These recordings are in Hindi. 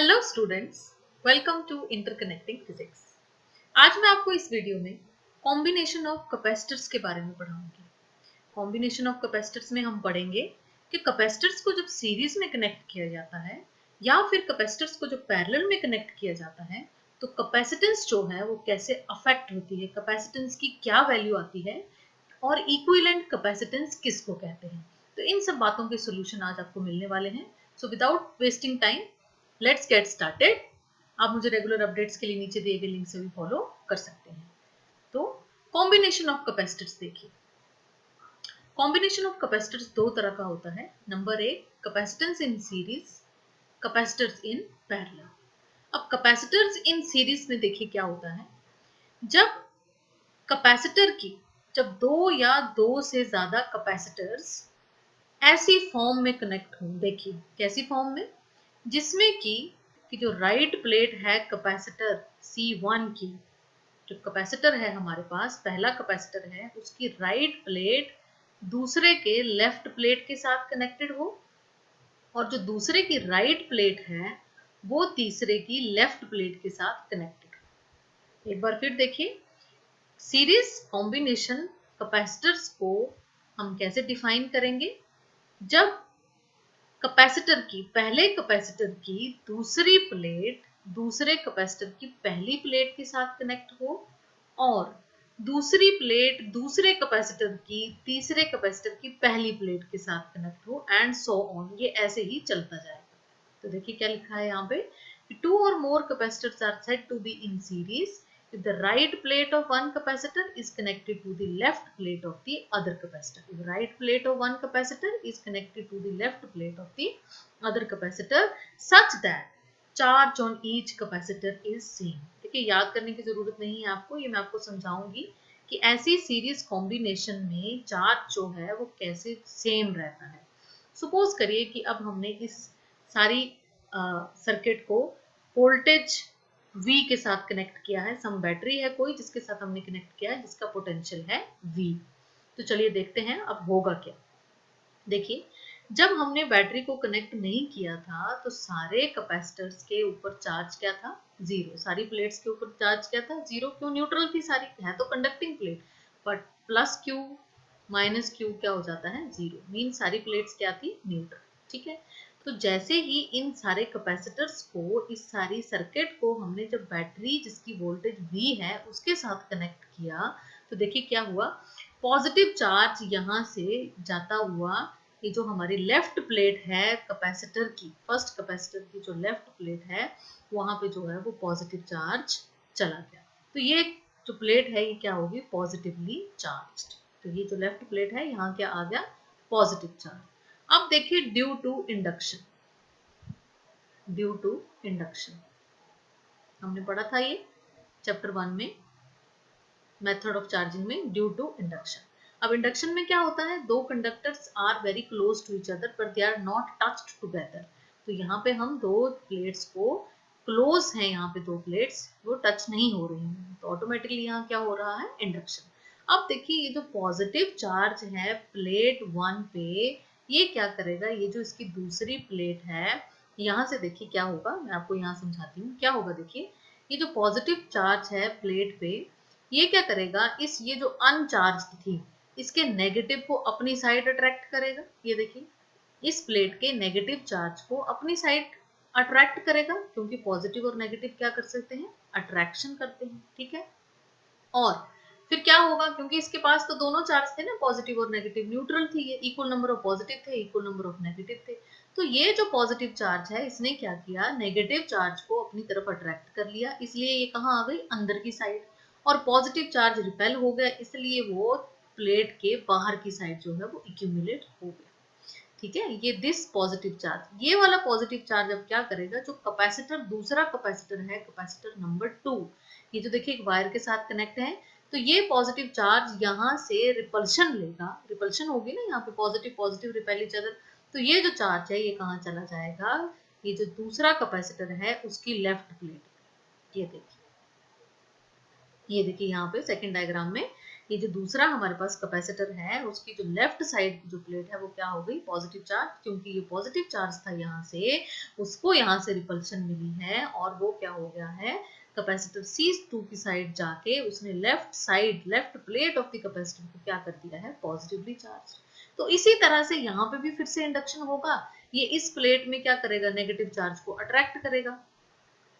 Hello students, welcome to interconnecting physics. आज मैं आपको इस वीडियो में कॉम्बिनेशन ऑफ कैपेसिटर्स के बारे में पढ़ाऊंगी। कॉम्बिनेशन ऑफ कैपेसिटर्स में हम पढ़ेंगे कि कैपेसिटर्स को जब सीरीज में कनेक्ट किया जाता है या फिर कैपेसिटर्स को जब पैरेलल में कनेक्ट किया जाता है तो कैपेसिटेंस जो है वो कैसे अफेक्ट होती है, कैपेसिटेंस की क्या वैल्यू आती है और इक्विवेलेंट कैपेसिटेंस किसको कहते हैं। तो इन सब बातों के सॉल्यूशन आज आपको मिलने वाले हैं। So without wasting time let's get started. आप मुझे रेगुलर अपडेट्स के लिए नीचे दिए गए लिंक से भी फॉलो कर सकते हैं। तो कॉम्बिनेशन ऑफ कैपेसिटर्स देखिए। कॉम्बिनेशन ऑफ कैपेसिटर्स दो तरह का होता है। नंबर एक, capacitance in series, capacitors in parallel. अब कैपेसिटर्स इन सीरीज में देखिए क्या होता है। जब कैपेसिटर की जब दो या दो से ज्यादा कैपेसिटर्स ऐसी फॉर्म में कनेक्ट हो, देखिए कैसी फॉर्म में, जिसमें कि जो राइट प्लेट है कैपेसिटर C1 की, जो कैपेसिटर है हमारे पास पहला कैपेसिटर है, उसकी राइट प्लेट दूसरे के लेफ्ट प्लेट के साथ कनेक्टेड हो और जो दूसरे की राइट प्लेट है वो तीसरे की लेफ्ट प्लेट के साथ कनेक्टेड हो। एक बार फिर देखिए, सीरीज कॉम्बिनेशन कैपेसिटर्स को हम कैसे डिफाइन करेंगे। जब कैपेसिटर की पहले कैपेसिटर की दूसरी प्लेट दूसरे कैपेसिटर की पहली प्लेट के साथ कनेक्ट हो और दूसरी प्लेट दूसरे कैपेसिटर की तीसरे कैपेसिटर की पहली प्लेट के साथ कनेक्ट हो एंड सो ऑन, ये ऐसे ही चलता जाएगा। तो देखिए क्या लिखा है यहाँ पे, टू और more capacitors are said to be in series if the right plate of one capacitor is connected to the left plate of the other capacitor. If the right plate of one capacitor is connected to the left plate of the other capacitor such that charge on each capacitor is same. देखिए याद करने की जरूरत नहीं है आपको, ये मैं आपको समझाऊंगी कि ऐसी सीरीज कॉम्बिनेशन में चार्ज जो है वो कैसे सेम रहता है। सपोज करिए कि अब हमने इस सारी सर्किट को वोल्टेज V के साथ कनेक्ट किया है। सम बैटरी है कोई जिसके साथ हमने कनेक्ट किया है जिसका पोटेंशियल है V। तो चलिए देखते हैं अब होगा क्या। देखिए, जब हमने बैटरी को कनेक्ट नहीं किया था तो सारे कैपेसिटर्स के ऊपर चार्ज क्या था, जीरो। सारी प्लेट्स के ऊपर चार्ज क्या था, जीरो। क्यों, न्यूट्रल थी सारी, है तो conducting plate, but plus Q minus Q क्या हो जाता है, जीरो। मीन सारी प्लेट्स क्या थी, न्यूट्रल। ठीक है, तो जैसे ही इन सारे कैपेसिटर्स को, इस सारी सर्किट को हमने जब बैटरी जिसकी वोल्टेज V है उसके साथ कनेक्ट किया तो देखिए क्या हुआ, पॉजिटिव चार्ज यहाँ से जाता हुआ ये जो हमारी लेफ्ट प्लेट है कैपेसिटर की, फर्स्ट कैपेसिटर की जो लेफ्ट प्लेट है वहां पे जो है वो पॉजिटिव चार्ज चला गया। तो ये जो प्लेट है ये क्या होगी, पॉजिटिवली चार्ज्ड। तो ये जो लेफ्ट प्लेट है यहाँ क्या आ गया, पॉजिटिव चार्ज। अब देखिए due to induction, due to induction हमने पढ़ा था ये चैप्टर 1 में, मेथड ऑफ चार्जिंग में, ड्यू टू इंडक्शन। अब इंडक्शन में क्या होता है, दो conductors are very close to each other but they are not touched together. तो यहाँ पे हम दो प्लेट्स को क्लोज हैं, यहाँ पे दो प्लेट्स वो टच नहीं हो रही हैं, तो ऑटोमेटिकली यहाँ क्या हो रहा है, इंडक्शन। अब देखिए ये जो पॉजिटिव चार्ज है प्लेट 1 पे, ये क्या करेगा, ये जो इसकी दूसरी प्लेट है यहाँ से देखिए क्या होगा, मैं आपको यहाँ समझाती हूँ क्या होगा। देखिए ये जो पॉजिटिव चार्ज है प्लेट पे, ये क्या करेगा, ये जो अनचार्ज्ड थी इसके नेगेटिव को अपनी साइड अट्रैक्ट करेगा। ये देखिए इस प्लेट के नेगेटिव चार्ज को अपनी साइड अट्रैक्ट करेगा, क्योंकि पॉजिटिव और नेगेटिव क्या कर सकते हैं, अट्रैक्शन करते हैं। ठीक है, और फिर क्या होगा, क्योंकि इसके पास तो दोनों चार्ज थे ना, पॉजिटिव और नेगेटिव, न्यूट्रल थी ये, इक्वल नंबर ऑफ पॉजिटिव थे, इक्वल नंबर ऑफ नेगेटिव थे। तो ये जो पॉजिटिव चार्ज है इसने क्या किया, नेगेटिव चार्ज को अपनी तरफ अट्रैक्ट कर लिया, इसलिए ये कहाँ आ गई, अंदर की साइड। और पॉजिटिव चार्ज रिपेल हो गया, इसलिए वो प्लेट के बाहर की साइड जो है वो एक्यूमुलेट हो गया। ठीक है, ये दिस पॉजिटिव चार्ज, ये वाला पॉजिटिव चार्ज अब क्या करेगा, जो कैपेसिटर दूसरा कैपेसिटर है, कैपेसिटर नंबर 2, ये जो देखिए एक वायर के साथ कनेक्ट है, तो ये पॉजिटिव चार्ज यहाँ से रिपल्शन लेगा, रिपल्शन होगी ना यहाँ पे, positive positive repel each other. तो ये जो चार्ज है ये कहाँ चला जाएगा, ये जो दूसरा कैपेसिटर है उसकी लेफ्ट प्लेट। ये देखिए यहाँ पे सेकंड डायग्राम में ये जो दूसरा हमारे पास कैपेसिटर है उसकी जो लेफ्ट साइड की जो प्लेट है वो क्या हो गई, पॉजिटिव चार्ज, क्योंकि ये पॉजिटिव चार्ज था यहाँ से, उसको यहाँ से रिपल्शन मिली है और वो क्या हो गया है, कैपेसिटर C2 की साइड जाके उसने left side, left plate of the capacitor को क्या कर दिया है, पॉजिटिवली चार्ज। तो इसी तरह से यहाँ पे भी फिर से इंडक्शन होगा, ये इस प्लेट में क्या करेगा, नेगेटिव चार्ज को अट्रैक्ट करेगा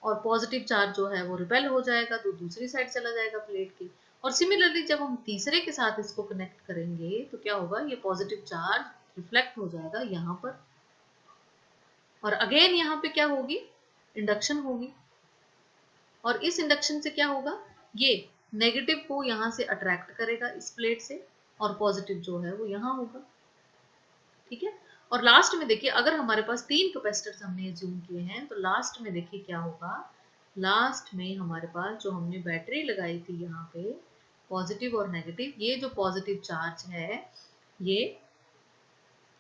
और पॉजिटिव चार्ज जो है वो रिपेल हो जाएगा तो दूसरी साइड चला जाएगा प्लेट की। और सिमिलरली जब हम तीसरे के साथ इसको कनेक्ट करेंगे तो क्या होगा, ये पॉजिटिव चार्ज रिफ्लेक्ट हो जाएगा यहाँ पर और अगेन यहाँ पे क्या होगी, इंडक्शन होगी और इस इंडक्शन से क्या होगा, ये नेगेटिव को यहाँ से अट्रैक्ट करेगा इस प्लेट से और पॉजिटिव जो है वो यहाँ होगा, ठीक है। और लास्ट में देखिए अगर हमारे पास 3 कैपेसिटर्स हमने जूम किए हैं तो लास्ट में देखिए क्या होगा, लास्ट में हमारे पास जो हमने बैटरी लगाई थी यहाँ पे पॉजिटिव और नेगेटिव, ये जो पॉजिटिव चार्ज है ये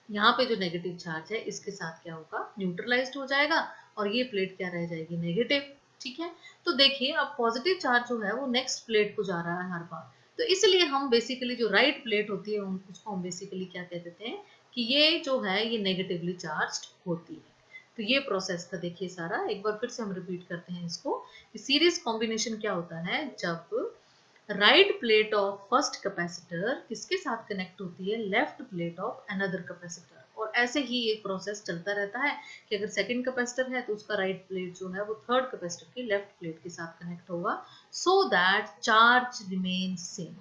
यहाँ पे जो नेगेटिव चार्ज है इसके साथ क्या होगा, न्यूट्रलाइज्ड हो जाएगा और ये प्लेट क्या रह जाएगी, नेगेटिव, ठीक है। तो देखिए अब पॉजिटिव चार्ज जो है वो नेक्स्ट प्लेट को जा रहा है हर बार, तो इसलिए हम बेसिकली जो राइट प्लेट होती है उसको हम बेसिकली क्या कह देते हैं कि ये जो है ये नेगेटिवली चार्ज्ड होती है। तो ये प्रोसेस था देखिए सारा, एक बार फिर से हम रिपीट करते हैं इसको कि सीरीज कॉम्बिनेशन क्या होता है, जब right plate of first capacitor किसके साथ कनेक्ट होती है, left plate of another capacitor, और ऐसे ही एक प्रोसेस चलता रहता है कि अगर सेकंड कैपेसिटर है तो उसका राइट प्लेट जो है वो थर्ड कैपेसिटर की लेफ्ट प्लेट के साथ कनेक्ट होगा so that charge remains same.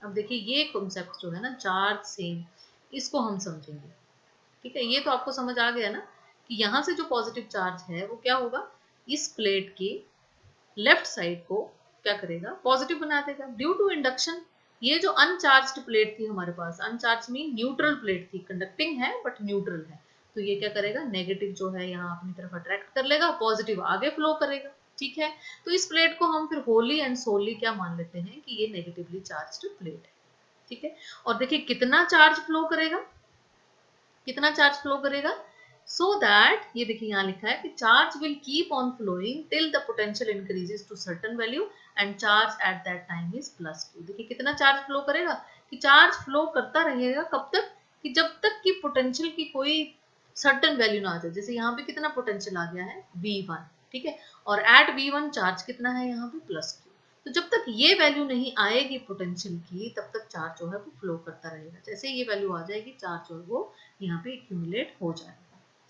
अब देखिए ये कॉन्सेप्ट जो है ना, चार्ज सेम, इसको हम समझेंगे, ठीक है। ये तो आपको समझ आ गया ना कि यहाँ से जो पॉजिटिव चार्ज है वो क्या होगा, इस प्लेट की लेफ्ट साइड को क्या करेगा, पॉजिटिव बना देगा ड्यू टू इंडक्शन। ये जो अनचार्ज्ड प्लेट थी हमारे पास, अनचार्ज मीन न्यूट्रल प्लेट थी, कंडक्टिंग है बट न्यूट्रल है, तो ये क्या करेगा, नेगेटिव जो है यहाँ अपनी तरफ अट्रैक्ट कर लेगा, पॉजिटिव आगे फ्लो करेगा, ठीक है। तो इस प्लेट को हम फिर होली एंड सोली क्या मान लेते हैं कि ये नेगेटिवली चार्ज्ड प्लेट है, ठीक है। और देखिए कितना चार्ज फ्लो करेगा, कितना चार्ज फ्लो करेगा, सो दैट ये देखिए यहाँ लिखा है कि charge will keep on flowing till the potential increases to certain value and charge at that time is plus Q. देखिए कितना चार्ज फ्लो करेगा, कि चार्ज फ्लो करता रहेगा कब तक, कि जब तक कि पोटेंशियल की कोई सर्टेन वैल्यू ना आ जाए। जैसे यहाँ पे कितना पोटेंशियल आ गया है V1, ठीक है, और एट V1 चार्ज कितना है यहाँ पे प्लस क्यू। तो जब तक ये वैल्यू नहीं आएगी पोटेंशियल की तब तक चार्ज जो है वो फ्लो करता रहेगा, जैसे ये वैल्यू आ जाएगी चार्ज जो है वो यहाँ पे एक्यूमुलेट हो जाएगा,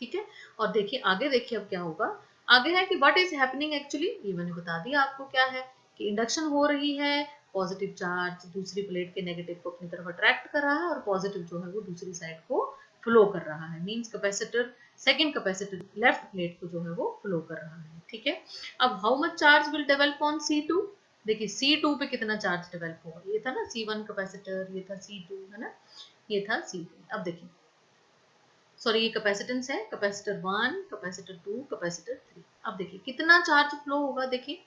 ठीक है। और देखिए आगे देखिए अब क्या होगा, आगे है कि व्हाट इज हैपनिंग एक्चुअली, ये मैंने बता दिया आपको क्या है, कि इंडक्शन हो रही है, पॉजिटिव चार्ज दूसरी प्लेट के नेगेटिव को अपनी तरफ अट्रैक्ट कर रहा है और पॉजिटिव जो है वो दूसरी साइड को फ्लो कर रहा है, means capacitor second capacitor left plate को जो है वो फ्लो कर रहा है, ठीक है। अब how much charge will develop on C2, देखिए C2 पे कितना चार्ज डेवलप होगा, ये था ना C1 कैपेसिटर, ये था C2 है ना, ये था C2। अब देखिए सॉरी ये कैपेसिटेंस है, कैपेसिटर 1, कैपेसिटर 2, कैपेसिटर 3। अब देखिए कितना चार्ज फ्लो होगा, देखिए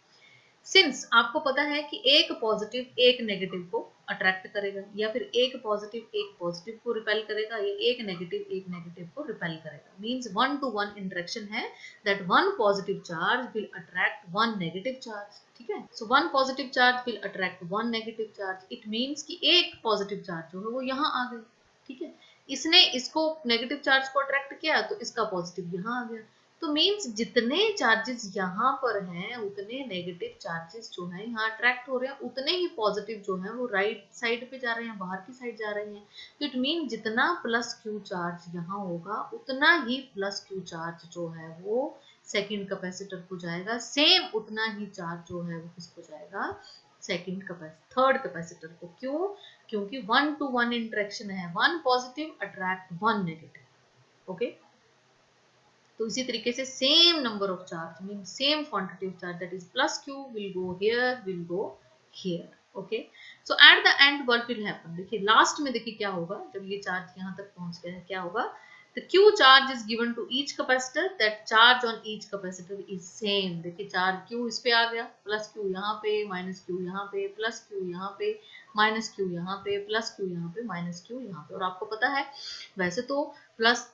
सिंस आपको पता है कि एक पॉजिटिव एक नेगेटिव को अट्रैक्ट करेगा या फिर एक पॉजिटिव को रिपेल करेगा या एक नेगेटिव को रिपेल करेगा, मींस 1 to 1 इंटरेक्शन है, that one positive charge will attract one negative charge, ठीक है। So one positive charge will attract one negative charge, it means कि एक पॉजिटिव चार्ज जो है वो यहाँ आ गई, ठीक है, इसने इसको नेगेटिव चार्ज को अट्रैक्ट किया तो इसका पॉजिटिव यहाँ आ गया, तो मीन्स जितने चार्जेस यहाँ पर हैं उतने नेगेटिव चार्जेस जो है यहाँ अट्रैक्ट हो रहे हैं, उतने ही पॉजिटिव जो है वो राइट साइड पे जा रहे हैं, बाहर की साइड जा रहे हैं। तो इट मीन जितना प्लस क्यू चार्ज यहाँ होगा उतना ही प्लस क्यू चार्ज जो है वो सेकंड कैपेसिटर को जाएगा, सेम उतना ही चार्ज जो है वो किसको जाएगा, सेकंड कैपेसिटर थर्ड कैपेसिटर को। क्यों, क्योंकि 1 to 1 इंटरेक्शन है, one positive attract one negative, okay. तो इसी तरीके से same number of charge mean same quantity of charge that is plus Q will go here, okay. So at the end what will happen, देखिए लास्ट में देखिए क्या होगा, जब ये चार्ज यहाँ तक पहुंच गया है क्या होगा, the Q charge is given to each capacitor, that charge on each capacitor is same. देखिए चार्ज क्यू इस पे आ गया, प्लस क्यू यहाँ पे, माइनस क्यू यहाँ पे, प्लस क्यू यहाँ पे, माइनस क्यू यहाँ पे, प्लस क्यू यहाँ पे, माइनस क्यू यहाँ पे। और आपको पता है वैसे तो प्लस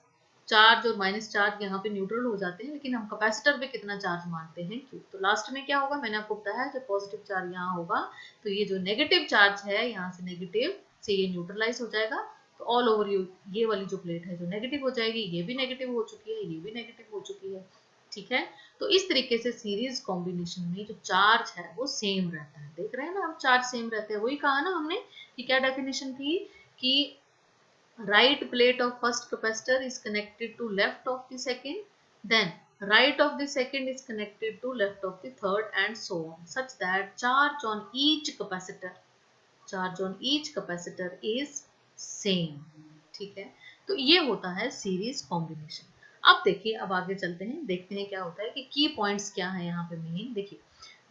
चार्ज और माइनस चार्ज यहाँ पे न्यूट्रल हो जाते हैं, लेकिन हम कैपेसिटर पे कितना चार्ज मानते हैं Q। तो लास्ट में क्या होगा, मैंने आपको बताया जब पॉजिटिव चार्ज यहाँ होगा तो ये जो नेगेटिव चार्ज है यहाँ से नेगेटिव से ये न्यूट्रलाइज हो जाएगा, तो ऑल ओवर ये वाली जो प्लेट है जो नेगेटिव हो जाएगी, ये भी नेगेटिव हो चुकी है, ये भी नेगेटिव हो चुकी है। ठीक है, तो इस तरीके से सीरीज कॉम्बिनेशन में जो चार्ज है वो सेम रहता है। देख रहे हैं ना, हम चार्ज सेम रहते हैं। वही कहा ना हमने कि क्या डेफिनेशन थी कि right plate of first capacitor is connected to left of the second, then right of the second is connected to left of the third, and so on, such that charge on each capacitor is same। ठीक है, तो ये होता है सीरीज कॉम्बिनेशन। अब देखिए, अब आगे चलते हैं, देखते हैं क्या होता है कि की पॉइंट्स क्या है यहाँ पे मेन। देखिए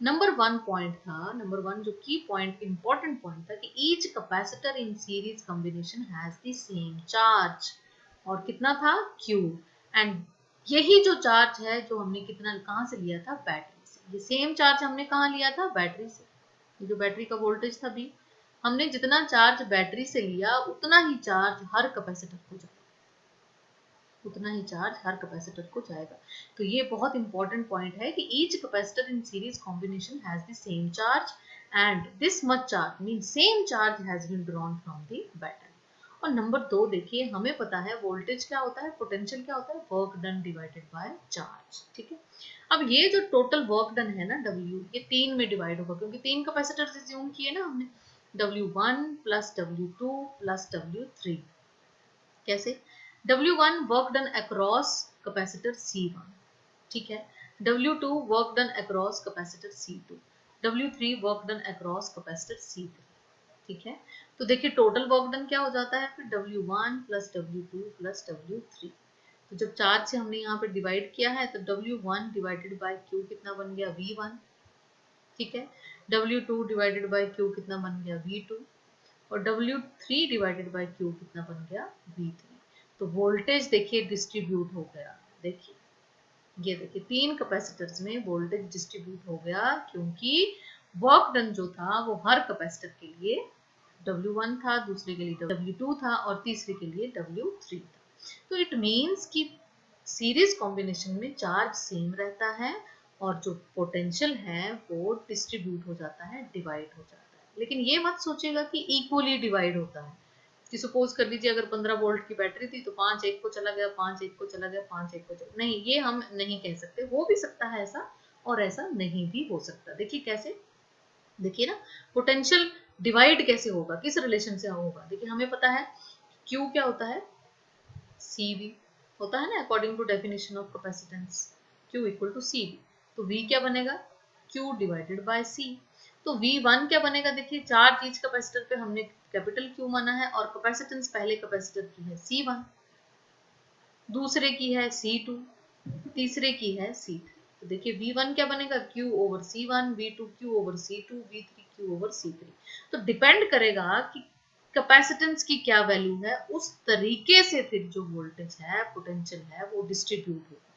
नंबर 1 पॉइंट था, नंबर 1 जो की पॉइंट इंपॉर्टेंट पॉइंट था कि each capacitor in series combination has the same charge, और कितना था Q, एंड यही जो चार्ज है जो हमने कितना कहाँ से लिया था, बैटरी से। ये सेम चार्ज हमने कहाँ लिया था, बैटरी से। ये जो बैटरी का वोल्टेज था भी, हमने जितना चार्ज बैटरी से लिया उतना ही चार्ज हर कैपेसिटर को जाएगा, उतना ही चार्ज हर कैपेसिटर को जाएगा। तो ये बहुत इंपॉर्टेंट पॉइंट है कि each capacitor in series combination has the same charge and this much charge mean same charge has been drawn from the battery. और नंबर 2 देखिए, हमें पता है वोल्टेज क्या होता है, पोटेंशियल क्या होता है, work done divided by charge. ठीक है, अब ये जो टोटल वर्क डन है ना W, ये 3 में डिवाइड होगा, क्योंकि 3 कैपेसिटर अज्यूम किए ना हमने, W1 plus W2 plus W3। कैसे, W1 work done across capacitor C1, ठीक है, W2 work done across capacitor C2, W3 work done across capacitor C3। ठीक है, तो देखिए टोटल वर्क डन क्या हो जाता है फिर, W1 plus W2 plus W3। तो जब चार्ज से हमने यहाँ पे डिवाइड किया है तो W1 डिवाइडेड बाय Q कितना बन गया, V1। ठीक है, W2 डिवाइडेड बाय Q कितना बन गया, V2, और W3 डिवाइडेड बाय Q कितना बन गया, V3। तो वोल्टेज देखिए डिस्ट्रीब्यूट हो गया। देखिए ये देखिए 3 कैपेसिटर्स में वोल्टेज डिस्ट्रीब्यूट हो गया, क्योंकि वर्क डन जो था वो हर कैपेसिटर के लिए W1 था, दूसरे के लिए W2 था, और तीसरे के लिए W3 था। तो इट मीन्स कि सीरीज कॉम्बिनेशन में चार्ज सेम रहता है और जो पोटेंशियल है वो डिस्ट्रीब्यूट हो जाता है, डिवाइड हो जाता है। लेकिन ये मत सोचिएगा कि इक्वली डिवाइड होता है, कि सपोज कर लीजिए अगर 15 वोल्ट की बैटरी थी तो 5 एक को चला गया, 5 एक को चला गया, 5 एक को चला, नहीं, ये हम नहीं कह सकते। हो भी सकता है ऐसा और ऐसा नहीं भी हो सकता। देखिए कैसे, देखिए ना, पोटेंशियल डिवाइड कैसे होगा, किस रिलेशन से होगा। देखिए हमें पता है Q क्या होता है, CV होता है ना, according to definition of capacitance, Q equal to CV। तो V क्या बनेगा, Q डिवाइडेड बाय C। तो V1 क्या बनेगा, देखिए चार्ज ईच कैपेसिटर पे हमने कैपिटल Q माना है, और कैपेसिटेंस पहले कैपेसिटर की है C1, दूसरे की है C2, तीसरे की है C3। तो देखिए V1 क्या बनेगा, Q over C1, V2 Q over C2, V3 Q over C3। तो डिपेंड करेगा कि कैपेसिटेंस की क्या वैल्यू है, उस तरीके से फिर जो वोल्टेज है, पोटेंशियल है, वो डिस्ट्रीब्यूट होगा।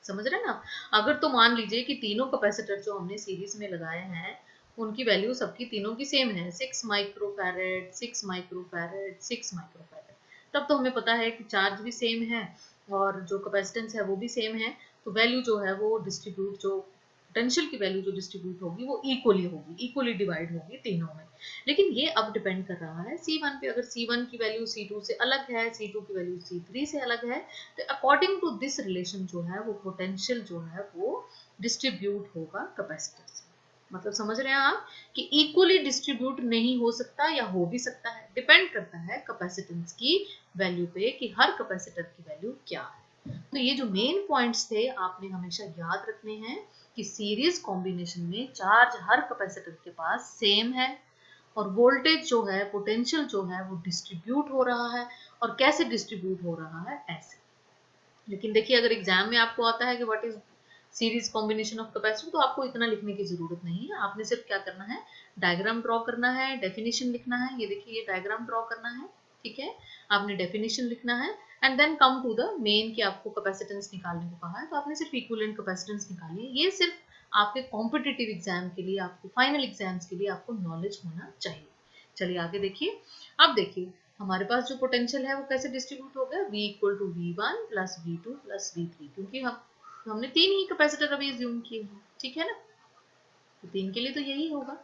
समझ रहे हैं ना। अगर तो मान लीजिए कि तीनों कैपेसिटर जो हमने सीरीज में लगाए हैं उनकी वैल्यू सबकी तीनों की सेम है, 6 माइक्रोफैरेड, 6 माइक्रोफैरेड, 6 माइक्रोफैरेड, तब तो हमें पता है कि चार्ज भी सेम है और जो कैपेसिटेंस है वो भी सेम है। तो वैल्यू जो है वो डिस्ट्रीब्यूट, जो पोटेंशियल की वैल्यू जो डिस्ट्रीब्यूट होगी वो इक्वली होगी, इक्वली डिवाइड होगी तीनों में। लेकिन ये अब डिपेंड कर रहा है C1 पे। अगर C1 की वैल्यू C2 से अलग है, C2 की वैल्यू C3 से अलग है, तो अकॉर्डिंग टू दिस रिलेशन जो है वो पोटेंशियल जो है वो डिस्ट्रीब्यूट होगा कैपेसिटर से। मतलब समझ रहे हैं आप कि इक्वली डिस्ट्रीब्यूट नहीं हो सकता, या हो भी सकता है, डिपेंड करता है कैपेसिटेंस की वैल्यू पे कि हर कैपेसिटर की वैल्यू क्या है। तो ये जो मेन पॉइंट्स थे आपने हमेशा याद रखने हैं कि सीरीज कॉम्बिनेशन में चार्ज हर कैपेसिटर के पास सेम है, और वोल्टेज जो है, पोटेंशियल जो है वो डिस्ट्रीब्यूट हो रहा है। और कैसे डिस्ट्रीब्यूट हो रहा है, ऐसे। लेकिन देखिए अगर एग्जाम में आपको आता है कि what is series combination of capacitor, तो आपको इतना लिखने की जरूरत नहीं है। आपने सिर्फ क्या करना है, डायग्राम ड्रॉ करना है, डेफिनेशन लिखना है। ये देखिए ये डायग्राम ड्रॉ करना है, ठीक है, आपने डेफिनेशन लिखना है, and then come to the main कि आपको कैपेसिटेंस निकालने को कहा है, तो आपने सिर्फ इक्विवेलेंट कैपेसिटेंस निकाली है। ये सिर्फ आपके कॉम्पिटिटिव एग्जाम के लिए, आपको फाइनल एग्जाम्स के लिए आपको नॉलेज होना चाहिए। चलिए आगे देखिए। अब देखिए हमारे पास जो पोटेंशियल है वो कैसे डिस्ट्रीब्यूट हो गया, V equal to V1 plus V2 plus V3, क्योंकि हमने 3 ही कैपेसिटर अभी अज्यूम किए हैं, ठीक है ना, तो 3 के लिए तो यही होगा।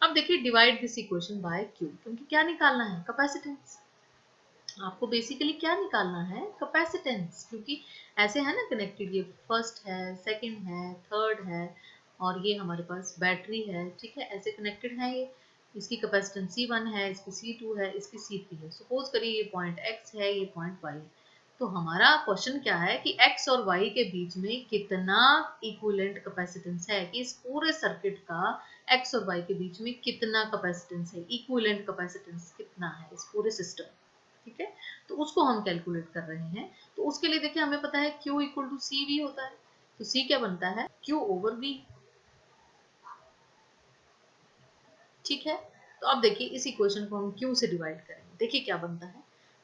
अब देखिए divide this equation by Q, क्योंकि क्या निकालना है, कैपेसिटेंस। आपको बेसिकली क्या निकालना है, कैपेसिटेंस, क्योंकि ऐसे है ना कनेक्टेड, ये फर्स्ट है, सेकंड है, थर्ड है, और ये हमारे पास बैटरी है, ठीक है, ऐसे कनेक्टेड है ये। इसकी कैपेसिटेंस C1 है, इसकी C2 है, इसकी C3 है। सपोज करिए ये पॉइंट X है, ये पॉइंट Y है, तो हमारा क्वेश्चन क्या है कि X और Y के बीच में कितना इक्विवेलेंट कैपेसिटेंस है, कि इस पूरे सर्किट का X और Y के बीच में कितना कैपेसिटेंस है, इक्विवेलेंट कैपेसिटेंस कितना है इस पूरे सिस्टम, ठीक है, तो उसको हम कैलकुलेट कर रहे हैं। तो उसके लिए देखिए हमें पता है Q इक्वल टू CV होता है, तो C क्या बनता है, Q ओवर V, ठीक है। तो अब देखिए इस इक्वेशन को हम Q से डिवाइड करेंगे, देखिए क्या बनता है,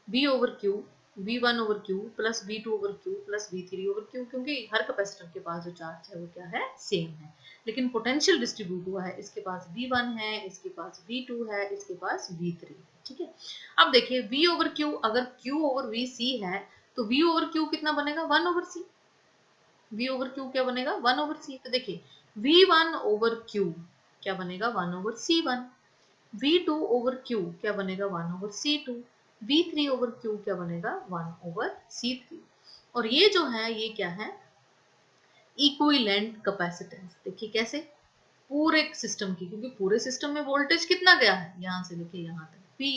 V over Q, V1 over Q plus V2 over Q plus V3 over Q, क्योंकि हर कैपेसिटर के पास जो चार्ज है वो क्या है, सेम है, लेकिन पोटेंशियल डिस्ट्रीब्यूट हुआ है, इसके पास V1 है, इसके पास V2 है, इसके पास V3 है, ठीक है। अब देखिए V ओवर Q, अगर Q ओवर VC है तो V ओवर Q कितना बनेगा, 1 over C, V over Q क्या बनेगा, 1 ओवर C, तो देखिए V1 ओवर Q क्या बनेगा, 1 over C1, V2 over Q क्या बनेगा, 1 over C2, V3 over Q क्या बनेगा, 1 ओवर C3, और ये जो है ये क्या है, इक्विवेलेंट कैपेसिटेंस। देखिए कैसे, पूरे सिस्टम की, क्योंकि पूरे सिस्टम में वोल्टेज कितना गया है, यहां से लेके यहां तक V,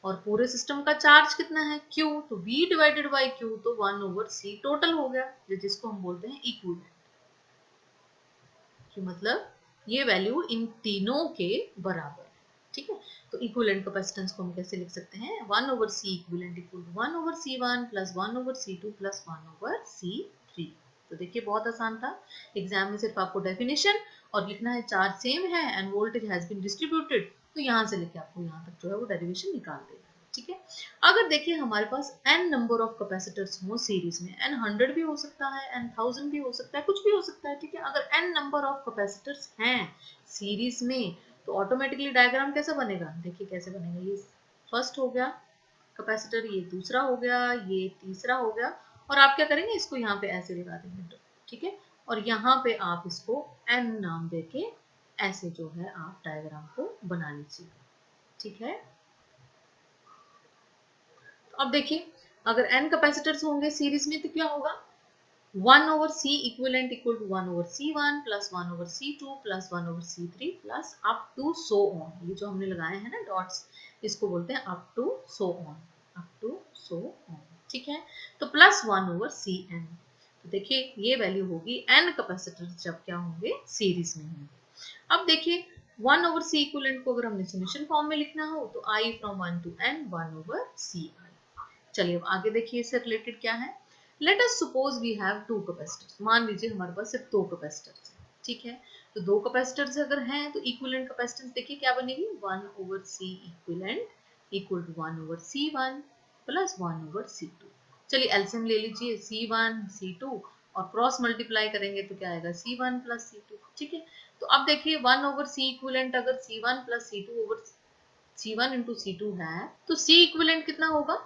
और पूरे सिस्टम का चार्ज कितना है Q, तो V डिवाइडेड बाई Q, तो 1 ओवर C टोटल हो गया, जिसको हम बोलते हैं इक्विवेलेंट, कि मतलब ये वैल्यू इन तीनों के बराबर है, ठीक है। तो इक्विवेलेंट कैपेसिटेंस को हम कैसे लिख सकते हैं, 1 over C equivalent equal to 1 over C1 plus 1 over C2 plus 1 over C3। तो देखिए बहुत आसान था, एग्जाम में सिर्फ आपको डेफिनेशन और लिखना है, चार्ज सेम है and voltage has been distributed, तो यहाँ से लेके आपको यहाँ तक जो है वो डेरिवेशन निकाल देगा, ठीक है। अगर देखिए हमारे पास n नंबर ऑफ कैपेसिटर्स हो सीरीज में, n 100 भी हो सकता है, n 1000 भी हो सकता है, कुछ भी हो सकता है, ठीक है। अगर n नंबर ऑफ कैपेसिटर्स हैं सीरीज में तो ऑटोमेटिकली डायग्राम कैसा बनेगा, देखिए कैसे बनेगा, ये फर्स्ट हो गया कैपेसिटर, ये दूसरा हो गया, ये तीसरा हो गया, और आप क्या करेंगे, इसको यहाँ पे ऐसे लगा देंगे, ठीक है, और यहाँ पे आप इसको n नाम देके ऐसे जो है आप डायग्राम को बना लीजिए, ठीक है। अब देखिए अगर n कैपेसिटर्स होंगे सीरीज में तो क्या होगा, 1 over C equivalent equal to 1 over C1 plus 1 over C2 plus 1 over C3 plus up to so on, ये जो हमने लगाए हैं ना डॉट्स, इसको बोलते हैं up to so on, up to so on, ठीक है। तो प्लस 1 ओवर Cn, तो देखिए ये वैल्यू होगी n कैपेसिटर्स जब क्या होंगे, सीरीज में होंगे। अब देखिए 1 ओवर C इक्विवेलेंट को अगर हमने सॉल्यूशन फॉर्म में लिखना हो तो I from 1 to n 1 over Ci। चलिए अब आगे देखिए इससे रिलेटेड क्या है, let us suppose we have 2 capacitors, मान लीजिए हमारे पास सिर्फ 2 कैपेसिटर्स हैं, ठीक है। तो 2 कैपेसिटर्स अगर हैं तो इक्विवेलेंट कैपेसिटेंस देखिए क्या बनेगी, 1 over C equivalent equal to 1 over C1 plus 1 over C2। चलिए एलसीएम ले लीजिए, C1 C2 और क्रॉस मल्टीप्लाई करेंगे तो क्या आएगा, C1 प्लस C2, ठीक है। तो अब देखिए 1 ओवर C इक्विवेलेंट अगर C1 plus C2 over C1 into C2 है तो C इक्विवेलेंट कितना होगा,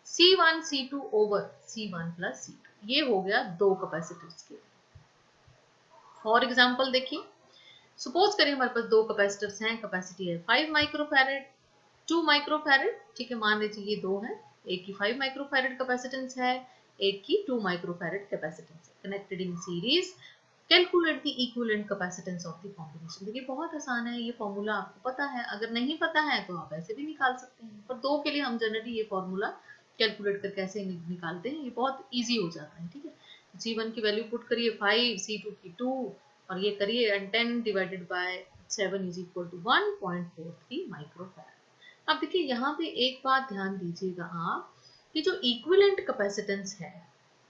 C1 C2 over C1 plus C2, ये हो गया 2 कैपेसिटर्स के। फॉर एग्जांपल देखिए, सपोज करिए हमारे पास 2 कैपेसिटर्स हैं, कैपेसिटी है 5 माइक्रोफैरेड 2 माइक्रोफैरेड, ठीक है, मान लीजिए ये 2 है, एक की 5 माइक्रोफैरेड कैपेसिटेंस है, एक की 2 माइक्रोफैरेड कैपेसिटेंस है, connected in series, calculate the equivalent capacitance of the combination. देखिए बहुत आसान है, ये फॉर्मूला आपको पता है, अगर नहीं पता है तो आप ऐसे भी निकाल सकते हैं, पर 2 के लिए हम जनरली ये फॉर्मूला कैलकुलेट करके ऐसे निकालते हैं, ये बहुत इजी हो जाता है, ठीक है। C1 की वैल्यू पुट करिए 5, C2 की 2 और ये करिए, and 10 divided by 7 is equal to 1.43 microfarad. अब देखिए यहाँ पे एक बात ध्यान दीजिएगा आप, कि जो इक्विवेलेंट कैपेसिटेंस है,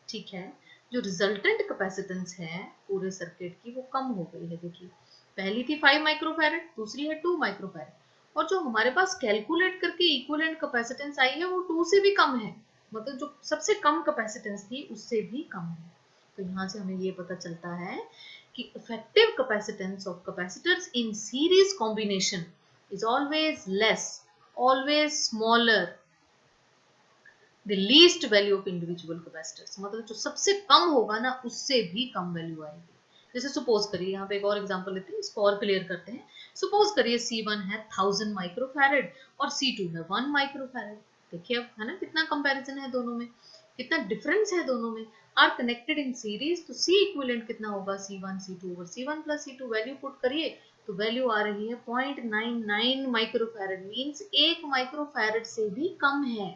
ठीक है, जो रिजल्टेंट कैपेसिटेंस है पूरे सर्किट की वो कम हो गई है। देखिए पहली थी 5 माइक्रोफैरेड, दूसरी है 2 माइक्रोफैरेड, और जो हमारे पास कैलकुलेट करके इक्विवेलेंट कैपेसिटेंस आई है वो 2 से भी कम है, मतलब जो सबसे कम कैपेसिटेंस थी उससे भी कम है। तो यहाँ से हमें ये पता चलता है कि effective capacitance of capacitors in series combination is always less, always smaller the least value of individual capacitors, मतलब जो सबसे कम होगा ना उससे भी कम वैल्यू आएगी। जैसे सपोज करिए, यहाँ पे एक और एग्जांपल लेते हैं, इसको और क्लियर करते हैं। सपोज करिए C1 है 1000 माइक्रोफैरेड और C2 है 1 माइक्रोफैरेड। देखिए अब है ना कितना कंपैरिजन है दोनों में, कितना डिफरेंस है दोनों में, आर कनेक्टेड इन सीरीज। तो C इक्विवेलेंट कितना होगा, C1 C2 over C1 plus C2। Value put करिए तो वैल्यू आ रही है 0.99 माइक्रोफैरेड, मींस 1 माइक्रोफैरेड से भी कम है।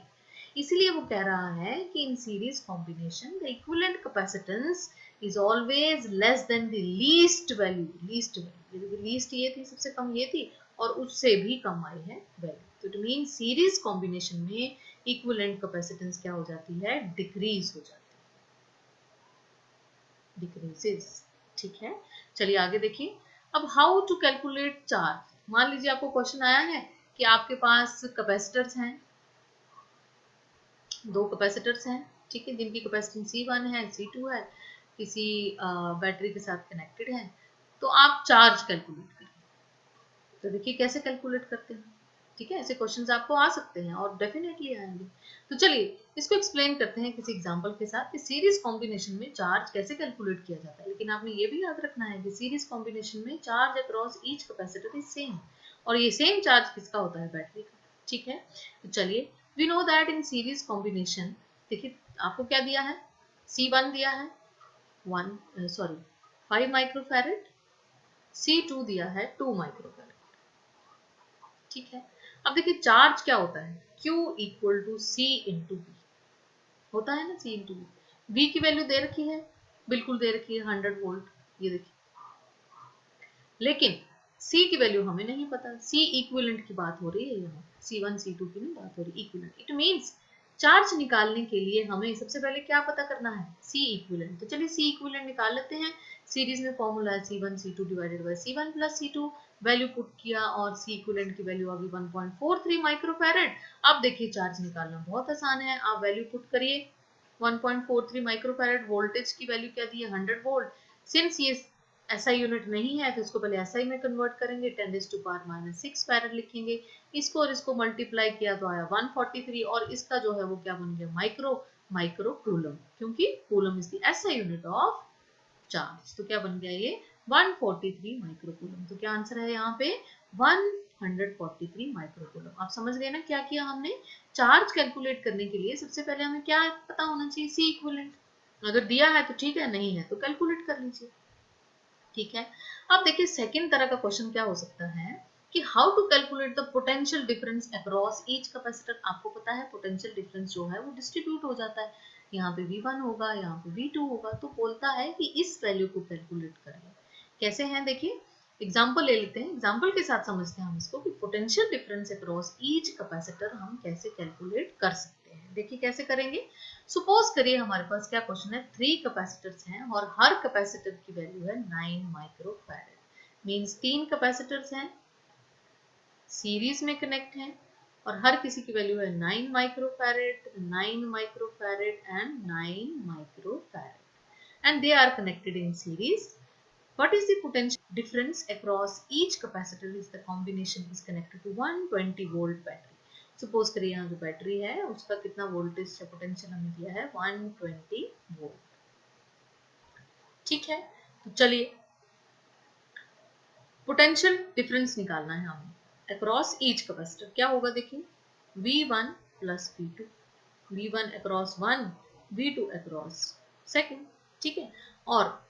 इसलिए वो कह रहा है कि इन series combination the equivalent capacitance is always less than the least value, least value, least ये थी, सबसे कम ये थी, और उससे भी कम आई है वैल्यू। तो इट मीन सीरीज कॉम्बिनेशन में इक्विवेलेंट कैपेसिटेंस क्या हो जाती है, डिक्रीज हो जाती है, डिक्रीजेस। ठीक है, चलिए आगे देखिए। अब हाउ टू कैलकुलेट चार्ज। मान लीजिए आपको क्वेश्चन आया है कि आपके पास कैपेसिटर्स हैं, दो कैपेसिटर्स हैं, ठीक है, जिनकी कैपेसिटेंस C1 है, C2 है, किसी बैटरी के साथ कनेक्टेड है। तो आप चार्ज कैलकुलेट करें। तो देखिए कैसे कैलकुलेट करते हैं। ठीक है, ऐसे क्वेश्चंस आपको आ सकते हैं और डेफिनेटली आएंगे। तो चलिए इसको एक्सप्लेन करते हैं किसी एग्जांपल के साथ कि सीरीज कॉम्बिनेशन में चार्ज कैसे कैलकुलेट किया जाता है। लेकिन आपने ये भी याद रखना है कि सीरीज कॉम्बिनेशन में charge across each capacitor is same, और ये सेम चार्ज किसका होता है, बैटरी का। ठीक है, तो चलिए we know that in series combination, देखिए आपको क्या दिया है, C1 दिया है 5 माइक्रोफैरेड, C2 दिया है 2 माइक्रोफैरेड। ठीक है, अब देखिए चार्ज क्या होता है, Q equal to C into B होता है ना, C इंटू बी। V की वैल्यू दे रखी है, बिल्कुल दे रखी है 100 वोल्ट, ये देखिए। लेकिन C की वैल्यू हमें नहीं पता, C इक्विवेलेंट की बात हो रही है यहाँ, C1 C2 की नहीं बात हो रही, इक्विवेलेंट। इट मींस चार्ज निकालने के लिए हमें सबसे पहले क्या पता करना है, C इक्विवेलेंट। तो चलिए C इक्विवेलेंट निकाल लेते हैं। सीरीज में फॉर्मूला है C1 C2 divided by C1 plus C2। Value put किया और C इक्विवेलेंट की वैल्यू आ गई 1.43 माइक्रोफैरेड। अब देखिए चार्ज निकालना बहुत आसान है, आप वैल्यू पुट करिए 1.43 माइक्रोफैरेड। वोल्टेज की वैल्यू क्या दी है, 100 वोल्ट। सिंस ये SI यूनिट नहीं है तो इसको पहले SI में कन्वर्ट करेंगे, 10⁻⁻6 फैरेड लिखेंगे। इसको और इसको मल्टीप्लाई किया तो आया 143, और इसका जो है वो क्या बन गया, माइक्रो कूलम, क्योंकि coulomb is the SI unit of charge. तो क्या बन गया ये 143 माइक्रो कूलम। तो क्या आंसर है यहाँ पे 143 माइक्रो कूलम। आप समझ गए ना क्या किया हमने, चार्ज कैलकुलेट करने के लिए सबसे पहले हमें क्या पता होना चाहिए, C इक्विवेलेंट। अगर दिया है तो ठीक है, नहीं है तो कैलकुलेट कर लीजिए। ठीक है, अब देखिए सेकंड तरह का क्वेश्चन क्या हो सकता है कि how to calculate the potential difference across each capacitor. आपको पता है पोटेंशियल डिफरेंस जो है वो डिस्ट्रीब्यूट हो जाता है, यहाँ पे V1 होगा, यहाँ पे V2 होगा। तो बोलता है कि इस वैल्यू को कैलकुलेट करें। कैसे हैं देखिए, एग्जाम्पल ले लेते हैं, एग्जाम्पल के साथ समझते हैं हम इसको कि potential difference across each capacitor हम कैसे कैलकुलेट कर सकते हैं। देखिए कैसे करेंगे। सपोज करिए हमारे पास क्या क्वेश्चन है, 3 कैपेसिटर्स हैं और हर कैपेसिटर की वैल्यू है 9 माइक्रोफैरेड। मींस 3 कैपेसिटर्स हैं, सीरीज में कनेक्ट हैं, और हर किसी की वैल्यू है 9 microfarad, 9 microfarad and 9 microfarad, and they are connected in series. What is the potential difference across each capacitor is the combination is connected to 120 volt battery. Suppose करिए यहाँ जो बैटरी है उसका कितना वोल्टेज या पोटेंशियल हमें दिया है 120 वोल्ट। ठीक है, तो चलिए पोटेंशियल डिफरेंस निकालना है हमें अक्रॉस ईच कैपेसिटर। क्या होगा देखिए, V1 plus V2, V1 across 1, V2 across second. ठीक है, और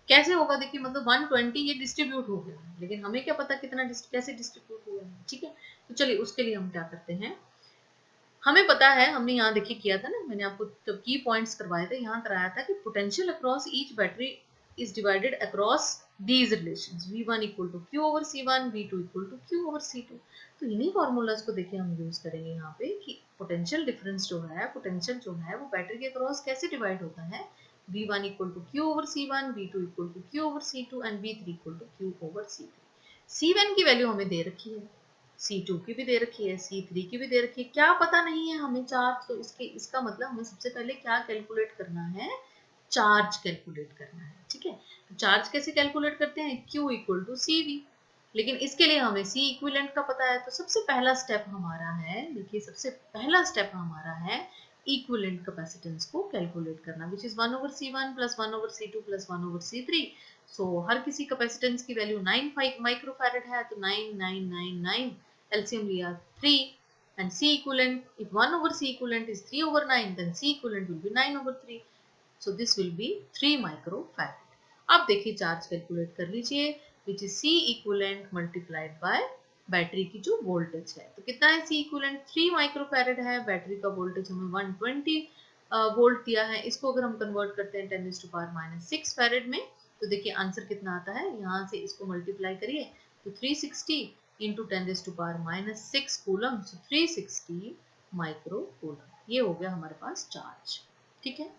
कैसे होगा देखिए, मतलब 120 ये डिस्ट्रीब्यूट हो गया है, लेकिन हमें क्या पता कितना कैसे डिस्ट्रीब्यूट हुआ है। ठीक है, तो चलिए उसके लिए हम क्या करते हैं, हमें पता है, हमने यहाँ देखिए किया था ना, मैंने आपको जब की पॉइंट्स करवाए थे यहाँ कराया था कि potential across each battery is divided across these relations, V1 equal to Q over C1, V2 equal to Q over C2। तो इन्हीं फॉर्मूलाज को देखिए हम यूज करेंगे यहाँ पे कि पोटेंशियल डिफरेंस जो है, पोटेंशियल जो है वो बैटरी के अक्रॉस कैसे डिवाइड होता है। V1 equal to Q over C1, V2 equal to Q over C2 and V3 equal to Q over C3। C1 की वैल्यू हमें दे रखी है, C2 की भी दे रखी है, C3 की भी दे रखी है, क्या पता नहीं है हमें चार्ज। तो इसका मतलब हमें सबसे पहले क्या कैलकुलेट करना है, चार्ज कैलकुलेट करना है। ठीक है, तो चार्ज कैसे कैलकुलेट करते हैं, Q इक्वल टू CV। लेकिन इसके लिए हमें C इक्विवेलेंट का पता है। तो सबसे पहला स्टेप हमारा है, देखिए सबसे पहला स्टेप हमारा है इक्विवेलेंट कैपेसिटेंस को कैलकुलेट करना, which is 1/C1 plus 1/C2 plus 1/C3। सो हर किसी कैपेसिटेंस की वैल्यू 9 माइक्रोफैरेड है, तो 9 एलसीएम लिया 3 and C equivalent, if 1/C equivalent is 3/9, then C equivalent will be 9/3. So this will be 3 microfarad. अब देखिए चार्ज कैलकुलेट कर लीजिए, which is C equivalent multiplied by battery की जो वोल्टेज है। तो कितना है C equivalent? 3 माइक्रोफैरेड है। बैटरी का वोल्टेज हमें 120 वोल्ट दिया है। इसको अगर हम कन्वर्ट करते हैं 10⁻⁻6 फैरेड में, तो देखिए आंसर कितना आता है। यहाँ से इसको मल्टीप्लाई करिए तो 360 इंटू 10⁻⁻6 कूलम, सो 360 माइक्रो कूलम। ये हो गया हमारे पास चार्ज। ठीक है,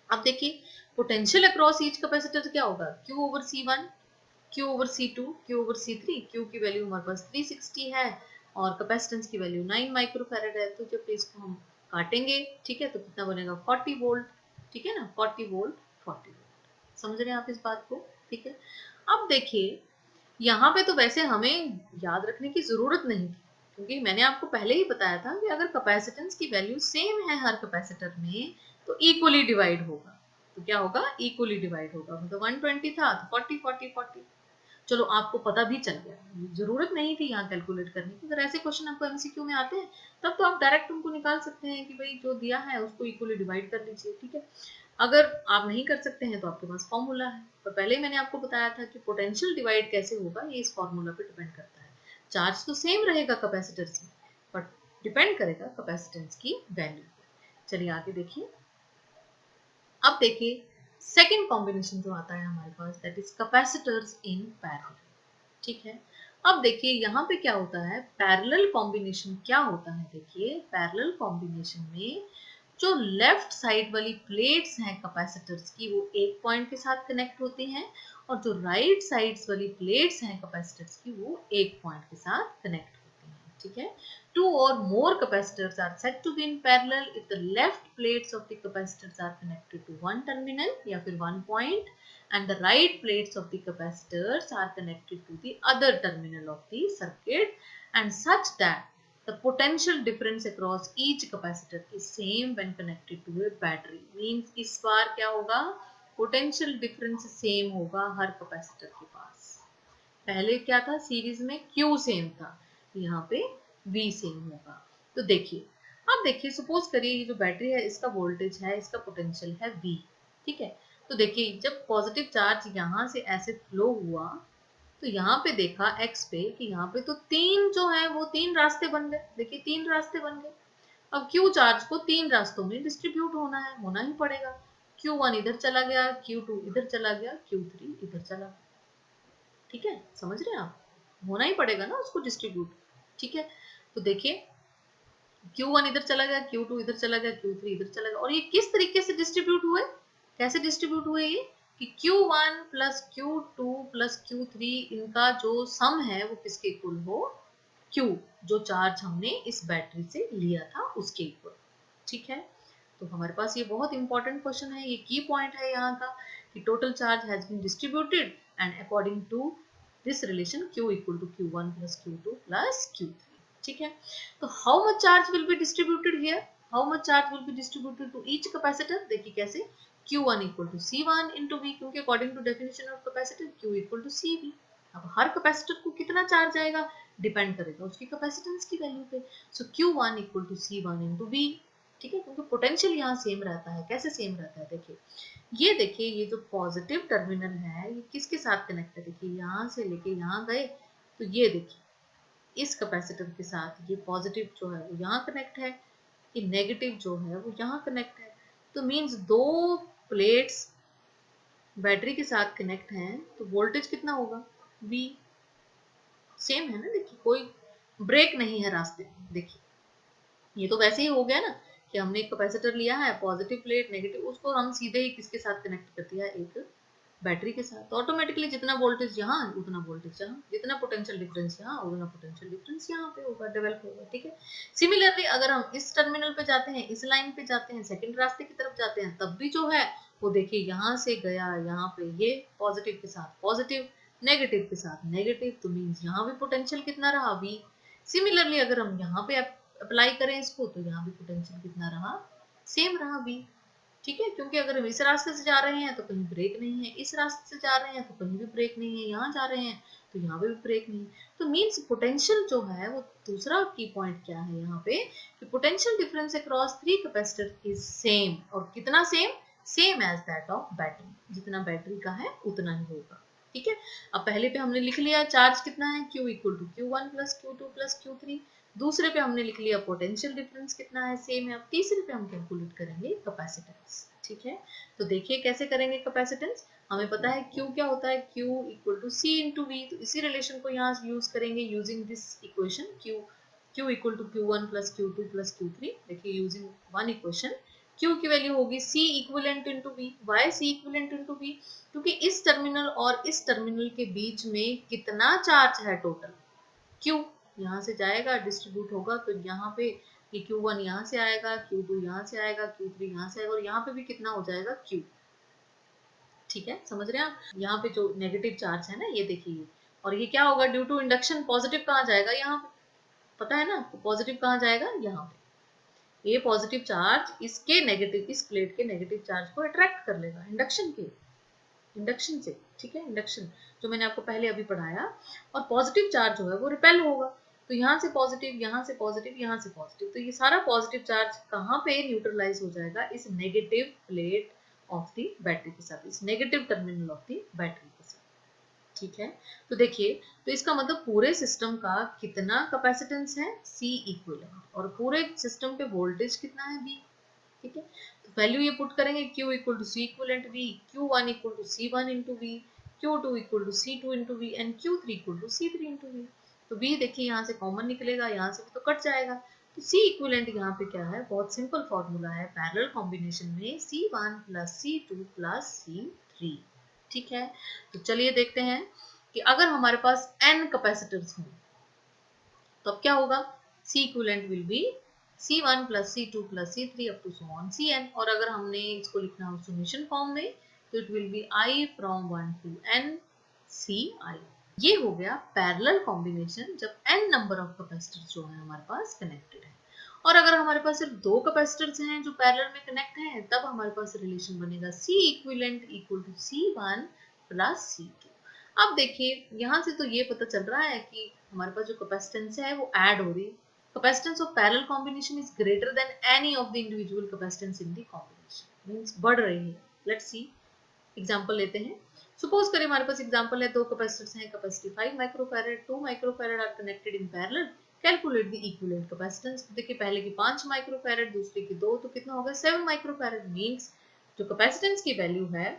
अब देखिए पोटेंशियल अक्रॉस ईच कैपेसिटर क्या होगा, Q/C1, Q/C2, Q/C3। Q की वैल्यू हमारे पास 360 है और कैपेसिटेंस की वैल्यू 9 माइक्रोफैरेड है। तो जब इसको हम काटेंगे, ठीक है, तो कितना बनेगा 40 वोल्ट। ठीक है ना, 40 वोल्ट 40 वोल्ट। समझ रहे हैं आप इस बात को? ठीक है, अब देखिए यहाँ पे तो वैसे हमें याद रखने की जरूरत नहीं थी, क्योंकि मैंने आपको पहले ही बताया था कि अगर कैपेसिटेंस की वैल्यू सेम है हर कैपेसिटर में तो इक्वली डिवाइड होगा। तो क्या होगा, इक्वली डिवाइड होगा। मतलब 120 था तो 40 40 40। चलो आपको पता भी चल गया, जरूरत नहीं थी यहाँ कैलकुलेट करने की। अगर ऐसे क्वेश्चन आपको एमसीक्यू में आते हैं तब तो आप डायरेक्ट उनको निकाल सकते हैं कि भाई जो दिया है उसको इक्वली डिवाइड कर लीजिए। ठीक है, अगर आप नहीं कर सकते हैं तो आपके पास फॉर्मूला है। पर पहले मैंने आपको बताया था कि पोटेंशियल डिवाइड कैसे होगा, ये इस फॉर्मूला पे डिपेंड करता है। चार्ज तो सेम रहेगा कैपेसिटर्स में, बट डिपेंड करेगा कैपेसिटेंस की वैल्यू। चलिए आगे देखिए। अब देखिए सेकेंड कॉम्बिनेशन जो आता है हमारे पास, that is capacitors in parallel. ठीक है, अब देखिए यहाँ पे क्या होता है, पैरेलल कॉम्बिनेशन क्या होता है। देखिए पैरेलल कॉम्बिनेशन में जो लेफ्ट साइड वाली प्लेट्स हैं कैपेसिटर्स की, वो एक पॉइंट के साथ कनेक्ट होती हैं, और जो राइट साइड्स वाली प्लेट्स हैं कैपेसिटर्स की, वो एक पॉइंट के साथ कनेक्ट होती हैं। ठीक है, two or more capacitors are said to be in parallel if the left plates of the capacitors are connected to one terminal या फिर one point, and the right plates of the capacitors are connected to the other terminal of the circuit, and such that the potential difference across each capacitor is same when connected to a battery। Means इस बार क्या होगा, potential difference same होगा हर कैपेसिटर के पास। पहले क्या था, सीरीज में Q सेम था, यहाँ पे V सेम होगा। तो देखिए, अब देखिए सपोज करिए ये जो बैटरी है इसका वोल्टेज है, इसका पोटेंशियल है V। ठीक है, तो देखिए जब पॉजिटिव चार्ज यहाँ से ऐसे फ्लो हुआ तो यहाँ पे देखा x पे कि यहाँ पे तो तीन जो है वो तीन रास्ते बन गए। देखिए तीन रास्ते बन गए। अब Q चार्ज को तीन रास्तों में डिस्ट्रीब्यूट होना है, होना ही पड़ेगा। Q1 इधर चला गया, Q2 इधर चला गया, Q3 इधर चला गया। ठीक है, समझ रहे हैं आप, होना ही पड़ेगा ना उसको डिस्ट्रीब्यूट। ठीक है, तो देखिए Q1 इधर चला गया, Q2 इधर चला गया, Q3 इधर चला गया। और ये किस तरीके से डिस्ट्रीब्यूट हुए, कैसे डिस्ट्रीब्यूट हुए ये, कि Q1 plus Q2 plus Q3 इनका जो सम है वो किसके इक्वल हो, Q जो चार्ज हमने इस बैटरी से लिया था उसके इक्वल। ठीक है, तो हमारे पास ये बहुत इंपॉर्टेंट क्वेश्चन है, ये की पॉइंट है यहाँ का, कि total charge has been distributed and according to this relation Q equal to Q1 plus Q2 plus Q3। ठीक है, तो how much charge will be distributed here, how much charge will be distributed to each capacitor. देखिए कैसे, Q1 equal to C1 into V, क्योंकि according to definition of capacitor Q equal to CV। अब हर कैपेसिटर को कितना चार्ज आएगा, डिपेंड करेगा उसकी कैपेसिटेंस की वैल्यू पे। So Q1 equal to C1 into V। ठीक है, क्योंकि पोटेंशियल यहाँ सेम रहता है। कैसे सेम रहता है, देखिए ये जो पॉजिटिव टर्मिनल है ये किसके साथ कनेक्ट है, देखिए यहाँ से लेके यहाँ गए तो ये देखिए इस कैपेसिटर के साथ ये पॉजिटिव जो है वो यहाँ कनेक्ट है, ये नेगेटिव जो है वो यहाँ कनेक्ट है। तो मीन्स दो प्लेट्स बैटरी के साथ कनेक्ट हैं, तो वोल्टेज कितना होगा, V सेम है ना। देखिए कोई ब्रेक नहीं है रास्ते में। देखिए ये तो वैसे ही हो गया ना कि हमने एक कैपेसिटर लिया है, पॉजिटिव प्लेट नेगेटिव, उसको हम सीधे ही किसके साथ कनेक्ट कर दिया, एक बैटरी के साथ। तो ऑटोमेटिकली जितना वोल्टेज यहाँ उतना वोल्टेज यहाँ, जितना पोटेंशियल डिफरेंस यहाँ उतना पोटेंशियल डिफरेंस यहाँ पे होगा, डेवलप होगा। ठीक है, सिमिलरली अगर हम इस टर्मिनल पे जाते हैं, इस लाइन पे जाते हैं, सेकंड रास्ते की तरफ जाते हैं, तब भी जो है वो देखिए यहाँ से गया यहाँ पे ये पॉजिटिव के साथ पॉजिटिव, नेगेटिव के साथ नेगेटिव, तो मीन्स यहाँ भी पोटेंशियल कितना रहा, V। सिमिलरली अगर हम यहाँ पे अप्लाई करें इसको, तो यहाँ भी पोटेंशियल कितना रहा, सेम रहा बी, ठीक है, क्योंकि अगर हम इस रास्ते से जा रहे हैं तो कहीं ब्रेक नहीं है, इस रास्ते से जा रहे हैं तो कहीं भी ब्रेक नहीं है, यहाँ जा रहे हैं तो यहाँ पे भी ब्रेक नहीं है। तो मीन्स पोटेंशियल जो है वो दूसरा की पॉइंट क्या है यहाँ पे कि potential difference across three capacitor is same, और कितना same, same as that of battery, जितना बैटरी का है उतना ही होगा, ठीक है। अब पहले पे हमने लिख लिया चार्ज कितना है, Q equal to Q1 plus Q2 plus Q3। दूसरे पे हमने लिख लिया पोटेंशियल डिफरेंस कितना है, सेम है। अब तीसरे पे हम कैलकुलेट करेंगे कैपेसिटेंस, ठीक है। तो देखिए कैसे करेंगे कैपेसिटेंस, हमें पता है Q क्या होता है, Q equal to C into V, तो इसी रिलेशन को यहाँ यूज करेंगे using this equation Q equal to Q1 plus Q2 plus Q3। देखिए यूजिंग वन इक्वेशन Q की वैल्यू होगी C equivalent into V। Why C equivalent into V, क्योंकि इस टर्मिनल और इस टर्मिनल के बीच में कितना चार्ज है टोटल, Q यहाँ से जाएगा डिस्ट्रीब्यूट होगा, तो यहाँ पे ये Q1 यहाँ से आएगा, Q2 यहाँ से आएगा, Q3 यहाँ से आएगा, और यहाँ पे भी कितना हो जाएगा Q, ठीक है, समझ रहे हैं आप। यहाँ पे जो नेगेटिव चार्ज है ना ये देखिए, और ये क्या होगा ड्यू टू इंडक्शन पॉजिटिव कहाँ जाएगा, यहाँ पे पता है ना, पॉजिटिव कहाँ जाएगा यहाँ पे, ये पॉजिटिव चार्ज इसके नेगेटिव, इस प्लेट के नेगेटिव चार्ज को अट्रैक्ट कर लेगा इंडक्शन से, ठीक है, इंडक्शन जो मैंने आपको पहले अभी पढ़ाया। और पॉजिटिव चार्ज जो है वो रिपेल होगा, तो यहाँ से पॉजिटिव, यहाँ से पॉजिटिव, यहाँ से पॉजिटिव, तो ये सारा पॉजिटिव चार्ज कहाँ पे न्यूट्रलाइज हो जाएगा, इस negative plate of the battery के साथ, इस negative terminal of the battery के साथ, ठीक है। तो देखिए, तो इसका मतलब पूरे सिस्टम का कितना कैपेसिटेंस है, C इक्विवेलेंट, और पूरे सिस्टम पे वोल्टेज कितना है, V, ठीक है। तो वैल्यू ये पुट करेंगे Q equal to C equivalent V, Q1 equal to C1 into V, Q2 equal to C2 into V and Q3 equal to C3 into V। तो V देखिए यहाँ से कॉमन निकलेगा, यहाँ से भी तो कट जाएगा, तो C इक्विवेलेंट यहाँ पे क्या है, बहुत सिंपल फॉर्मूला है, पैरेलल कॉम्बिनेशन में C1 plus C2 plus C3, ठीक है। तो चलिए देखते हैं कि अगर हमारे पास n कैपेसिटर्स हों तो अब क्या होगा, C equivalent will be C1 plus C2 plus C3 up to so on Cn, और अगर हमने इसको लिखना हो सॉल्यूशन फॉर्म में तो it will be I from 1 to n Ci। ये हो गया पैरेलल कॉम्बिनेशन जब n नंबर ऑफ कैपेसिटर्स जो है हमारे पास कनेक्टेड है। और अगर हमारे पास सिर्फ दो कैपेसिटर्स हैं जो पैरेलल में कनेक्ट हैं, तब हमारे पास रिलेशन बनेगा C equivalent equal to C1 plus C2। अब देखिए यहाँ से तो ये पता चल रहा है कि हमारे पास जो कैपेसिटेंस है वो ऐड हो रही है, capacitance of parallel combination is greater than any of the individual capacitance in the combination, means बढ़ रही है। Let's see एग्जांपल लेते हैं। सपोज करें हमारे पास एग्जांपल है, दो कैपेसिटर्स हैं, capacity 5 microfarad, 2 microfarad are connected in parallel, calculate the equivalent capacitance. देखिए पहले की 5 माइक्रोफैरड, दूसरे की 2, तो कितना होगा 7 माइक्रोफैरड, मींस जो कैपेसिटेंस की वैल्यू है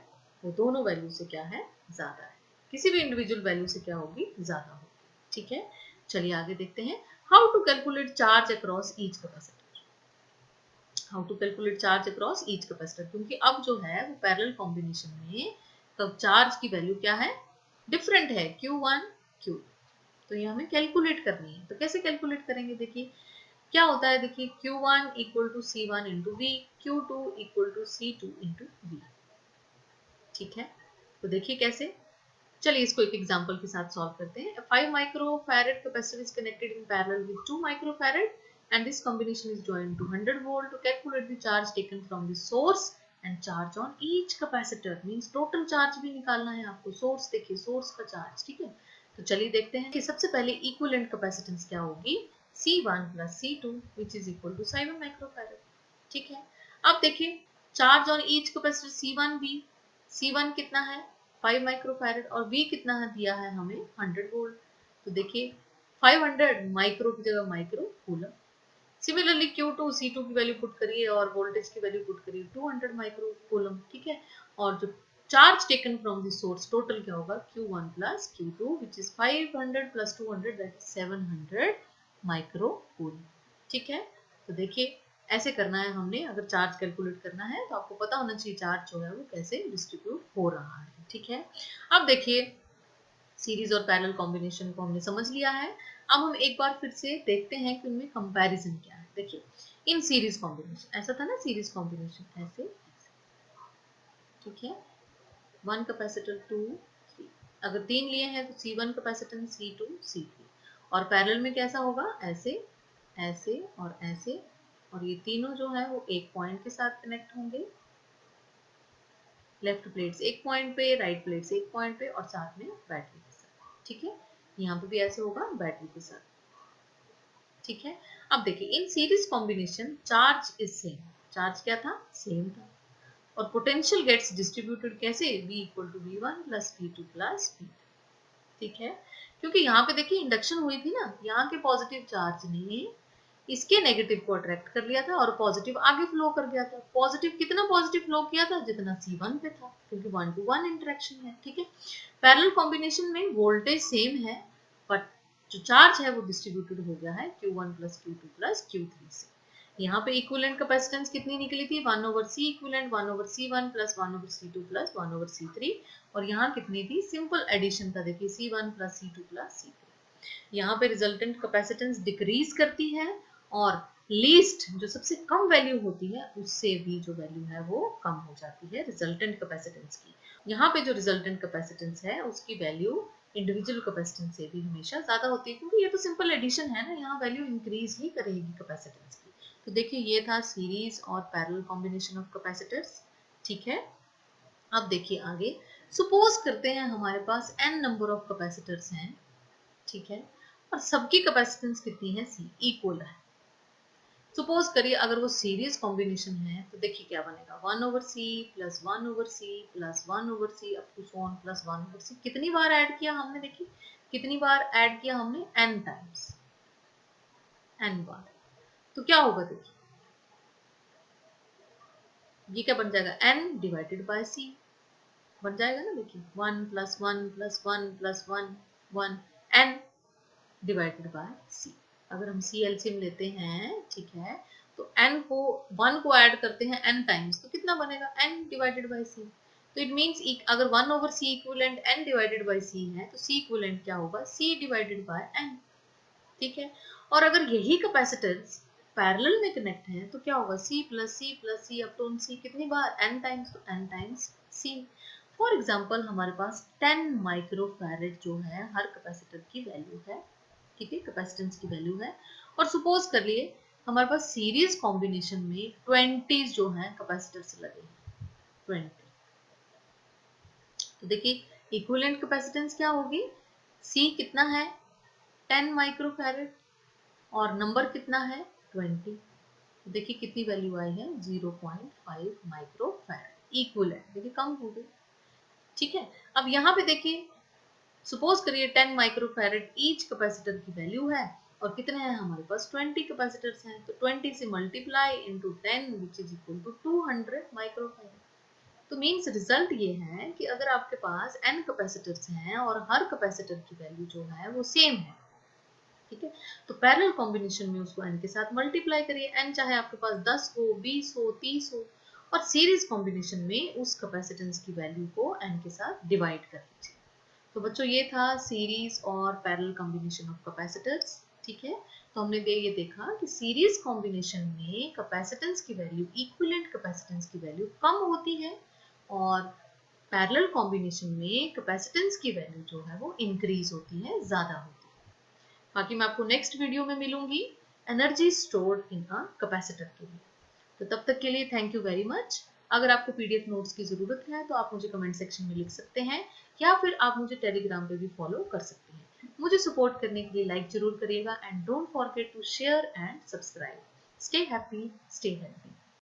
वो दोनों वैल्यू से क्या है, ज्यादा है, किसी भी इंडिविजुअल वैल्यू से क्या होगी, ज्यादा होगी, ठीक है। चलिए आगे देखते हैं, how to calculate charge across each capacitor, how to calculate charge across each capacitor, क्योंकि अब जो है वो पैरेलल कॉम्बिनेशन में तब चार्ज की वैल्यू क्या है, डिफरेंट है, Q1 Q, तो ये हमें कैलकुलेट करनी है। तो कैसे कैलकुलेट करेंगे, देखिए क्या होता है, देखिए Q1 equal to C1 into V, Q2 equal to C2 into V, ठीक है। तो देखिए कैसे, चलिए इसको एक एग्जांपल के साथ सॉल्व करते हैं। 5 microfarad capacitor is connected in parallel with 2 microfarad and this combination is joined to 100 volt to calculate the charge taken from the source and charge on each capacitor, means total charge भी निकालना है आपको, सोर्स देखिए सोर्स का चार्ज, ठीक है। तो चलिए देखते हैं कि सबसे पहले इक्विवेलेंट कैपेसिटेंस क्या होगी, C1 plus C2 which is equal to 7 microfarad, ठीक है। अब देखिए charge on each capacitor C1 भी, C1 कितना है 5 माइक्रोफैरड और V कितना है दिया है हमें 100 वोल्ट, तो देखिए 500 माइक्रो की जगह micro coulomb. Similarly Q2 C2 की वैल्यू पुट करिए और वोल्टेज की वैल्यू पुट करिए 200 माइक्रो कूलम, ठीक है। और जो charge taken from the source total क्या होगा, Q1 plus Q2 which is 500 plus 200 that is 700 micro coulomb, ठीक है। तो देखिए ऐसे करना है हमने, अगर चार्ज कैलकुलेट करना है तो आपको पता होना चाहिए चार्ज जो है वो कैसे डिस्ट्रीब्यूट हो रहा है, ठीक है। अब देखिए सीरीज और पैरेलल कॉम्बिनेशन को हमने समझ लिया है, अब हम एक बार फिर से देखते हैं कि उनमें कंपैरिजन क्या है। देखिए इन सीरीज कॉम्बिनेशन ऐसा था ना, सीरीज कॉम्बिनेशन ऐसे ऐसे, ठीक है, 1 कैपेसिटर 2 3, अगर 3 लिए हैं तो C1 कैपेसिटेंस C2 C3, और पैरेलल में कैसा होगा, ऐसे ऐसे और ऐसे और ये तीनों जो है वो एक पॉइंट के साथ कनेक्ट होंगे। लेफ्ट प्लेट्स एक पॉइंट पे, राइट प्लेट्स एक पॉइंट पे और साथ में बैटरी के साथ। ठीक है, यहाँ पे भी ऐसे होगा बैटरी के साथ। ठीक है, अब देखिए in series combination charge is same, charge क्या था, सेम था, और पोटेंशियल गेट्स डिस्ट्रीब्यूटेड कैसे, V equal to V1 plus V2 plus V। ठीक है, क्योंकि यहाँ पे देखिए इंडक्शन हुई थी ना, यहाँ के पॉजिटिव चार्ज ने इसके नेगेटिव को अट्रैक्ट कर लिया था और पॉजिटिव आगे फ्लो कर गया था। पॉजिटिव कितना पॉजिटिव फ्लो किया था, जितना C1 पे था, क्योंकि 1 to 1 इंटरेक्शन है। ठीक है, पैरेलल कॉम्बिनेशन में वोल्टेज सेम है बट जो चार्ज है वो डिस्ट्रीब्यूटेड हो गया है Q1 plus Q2 plus Q3 से। यहाँ पे इक्विवेलेंट कैपेसिटेंस कितनी निकली थी, 1 over C equivalent 1 over C1 plus 1 over C2 plus 1 over C3, और यहाँ कितनी थी, सिंपल एडिशन था, देखिए C1 plus C2 plus C3। यहाँ पे रिजल्टेंट कैपेसिटेंस डिक्रीज करती है और लीस्ट जो सबसे कम वैल्यू होती है उससे भी जो वैल्यू है वो कम हो जाती है रिजल्टेंट कैपेसिटेंस की। यहाँ पे जो रिजल्टेंट कैपेसिटेंस है उसकी वैल्यू इंडिविजुअल कैपेसिटेंस से भी हमेशा ज्यादा होती है, क्योंकि ये तो सिंपल एडिशन है ना, यहाँ वैल्यू इंक्रीज ही करेगी कैपेसिटेंस की। तो देखिए ये था सीरीज और पैरेलल कॉम्बिनेशन ऑफ कैपेसिटर्स। ठीक है, अब देखिए आगे, सपोज करते हैं हमारे पास n नंबर ऑफ कैपेसिटर्स हैं। ठीक है, और सबकी कैपेसिटेंस कितनी है, C इक्वल है। सपोज करिए अगर वो सीरीज कॉम्बिनेशन है तो देखिए क्या बनेगा, 1 over C plus 1 over C plus 1 over C up to so on plus 1 over C. कितनी बार ऐड किया हमने, देखिए कितनी बार ऐड किया हमने, n टाइम्स, n बार। तो क्या होगा, देखिए ये क्या बन जाएगा, n डिवाइडेड बाय c बन जाएगा ना। देखिए 1 plus 1 plus 1 plus 1 1 n divided by c। अगर हम c एलसीएम लेते हैं, ठीक है, तो n को 1 को ऐड करते हैं n टाइम्स, तो कितना बनेगा, n डिवाइडेड बाय c। तो इट मींस अगर 1 over c equivalent n divided by c है तो c इक्विवेलेंट क्या होगा, c डिवाइडेड बाय n। ठीक है, और अगर यही कैपेसिटर्स पैरेलल में कनेक्ट हैं तो क्या होगा, c plus c up to c, कितनी बार, n टाइम्स, तो n times c। For example हमारे पास 10 माइक्रोफैरेड जो है हर कैपेसिटर की वैल्यू है। ठीक है, कैपेसिटेंस की वैल्यू है, और सपोज कर लिए हमारे पास सीरीज कॉम्बिनेशन में 20 जो है कैपेसिटर्स लगे हैं, 20। तो देखिए इक्विवेलेंट कैपेसिटेंस क्या होगी, C कितना है, 10 माइक्रोफैरेड, और नंबर कितना है, 20। देखिए कितनी वैल्यू आई है, 0.5 माइक्रोफैरेड इक्विवेलेंट, देखिए कम हो गई। ठीक है, अब यहाँ पे देखिए सपोज करिए 10 माइक्रोफैरेड ईच कैपेसिटर की वैल्यू है, और कितने हैं हमारे पास, 20 कैपेसिटर्स हैं, तो 20 से multiply into 10 which is equal to 200 microfarad. तो मींस रिजल्ट ये है कि अगर आपके पास n कैपेसिटर्स हैं और हर कैपेसिटर की वैल्यू जो है वो सेम है, ठीक है, तो पैरेलल कॉम्बिनेशन में उसको n के साथ मल्टीप्लाई करिए, n चाहे आपके पास 10 हो, 20 हो, 30 हो, और सीरीज कॉम्बिनेशन में उस कैपेसिटेंस की वैल्यू को n के साथ डिवाइड कर लीजिए। तो बच्चों ये था सीरीज और पैरेलल कॉम्बिनेशन ऑफ कैपेसिटर्स। ठीक है, तो हमने ये देखा कि सीरीज कॉम्बिनेशन में कैपेसिटेंस की वैल्यू इक्विवेलेंट कैपेसिटेंस की वैल्यू कम होती है, और पैरेलल कॉम्बिनेशन में कैपेसिटेंस की वैल्यू जो है वो इंक्रीज होती है, ज्यादा होती है। बाकी मैं आपको नेक्स्ट वीडियो में मिलूंगी energy stored in a capacitor के लिए। तो तब तक के लिए थैंक यू वेरी मच। अगर आपको पीडीएफ नोट्स की जरूरत है तो आप मुझे कमेंट सेक्शन में लिख सकते हैं, या फिर आप मुझे टेलीग्राम पे भी फॉलो कर सकते हैं। मुझे सपोर्ट करने के लिए लाइक जरूर करिएगा, and don't forget to share and subscribe. Stay happy, stay healthy.